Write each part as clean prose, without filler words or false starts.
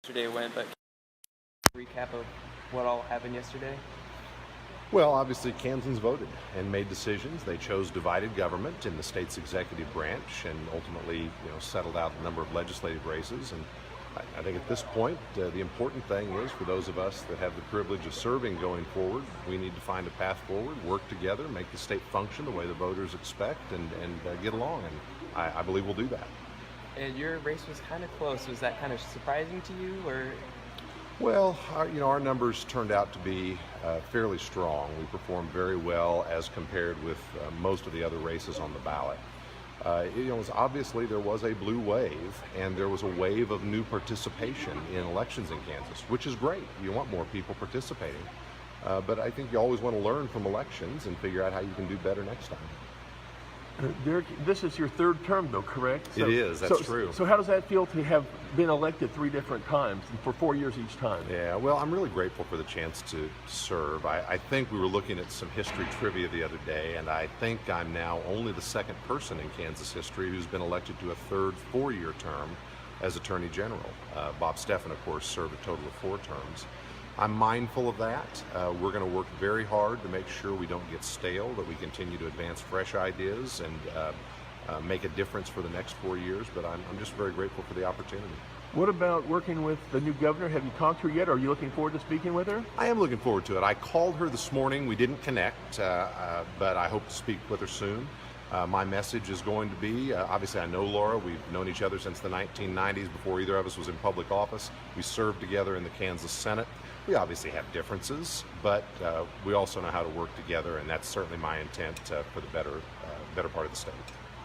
Yesterday went, but recap of what all happened yesterday. Well, obviously, Kansans voted and made decisions. They chose divided government in the state's executive branch and ultimately, settled out a number of legislative races. And I think at this point, the important thing is for those of us that have the privilege of serving going forward, we need to find a path forward, work together, make the state function the way the voters expect, and get along. And I believe we'll do that. And your race was kind of close. Was that kind of surprising to you, or? Well, our numbers turned out to be fairly strong. We performed very well as compared with most of the other races on the ballot. Obviously there was a blue wave, and there was a wave of new participation in elections in Kansas, which is great. You want more people participating. But I think you always want to learn from elections and figure out how you can do better next time. Derek, this is your third term, though, correct? It is, that's true. So how does that feel to have been elected 3 different times and for 4 years each time? Yeah, well, I'm really grateful for the chance to serve. I think we were looking at some history trivia the other day, and I think I'm now only the second person in Kansas history who's been elected to a third 4-year term as Attorney General. Bob Stephan, of course, served a total of 4 terms. I'm mindful of that. We're going to work very hard to make sure we don't get stale, that we continue to advance fresh ideas and make a difference for the next 4 years, but I'm just very grateful for the opportunity. What about working with the new governor? Have you talked to her yet? Are you looking forward to speaking with her? I am looking forward to it. I called her this morning. We didn't connect, but I hope to speak with her soon. My message is going to be, obviously I know Laura. We've known each other since the 1990s, before either of us was in public office. We served together in the Kansas Senate. We obviously have differences, but we also know how to work together, and that's certainly my intent for the better part of the state.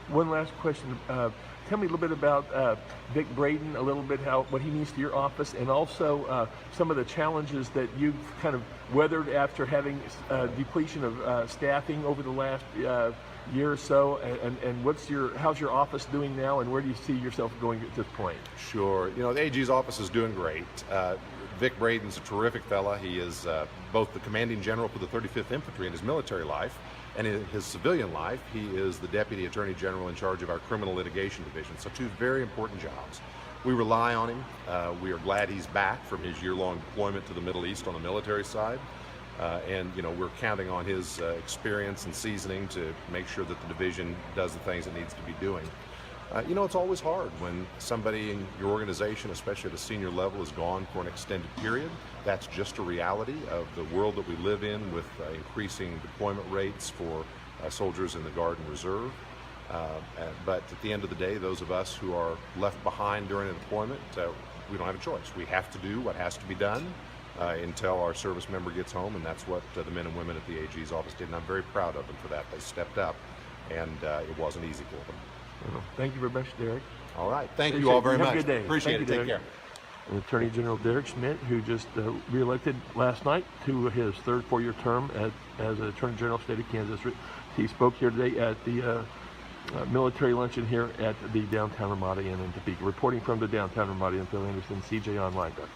One last question. Tell me a little bit about Vic Braden, a little bit what he means to your office, and also some of the challenges that you've kind of weathered after having depletion of staffing over the last year or so, and how's your office doing now, and where do you see yourself going at this point? Sure. The AG's office is doing great. Vic Braden's a terrific fella. He is both the commanding general for the 35th Infantry in his military life, and in his civilian life, he is the Deputy Attorney General in charge of our Criminal Litigation Division. So 2 very important jobs. We rely on him. We are glad he's back from his year-long deployment to the Middle East on the military side. And we're counting on his experience and seasoning to make sure that the division does the things it needs to be doing. It's always hard when somebody in your organization, especially at a senior level, is gone for an extended period. That's just a reality of the world that we live in, with increasing deployment rates for soldiers in the Guard and Reserve. But at the end of the day, those of us who are left behind during a deployment, we don't have a choice. We have to do what has to be done until our service member gets home, and that's what the men and women at the AG's office did, and I'm very proud of them for that. They stepped up, and it wasn't easy for them. Well, thank you very much, Derek. All right. Thank you all very much. Have a good day. Appreciate it. Take care. And Attorney General Derek Schmidt, who just re-elected last night to his third 4-year term as Attorney General of the State of Kansas. He spoke here today at the military luncheon here at the downtown Ramada Inn in Topeka. Reporting from the downtown Ramada Inn, Phil Anderson, CJOnline.com.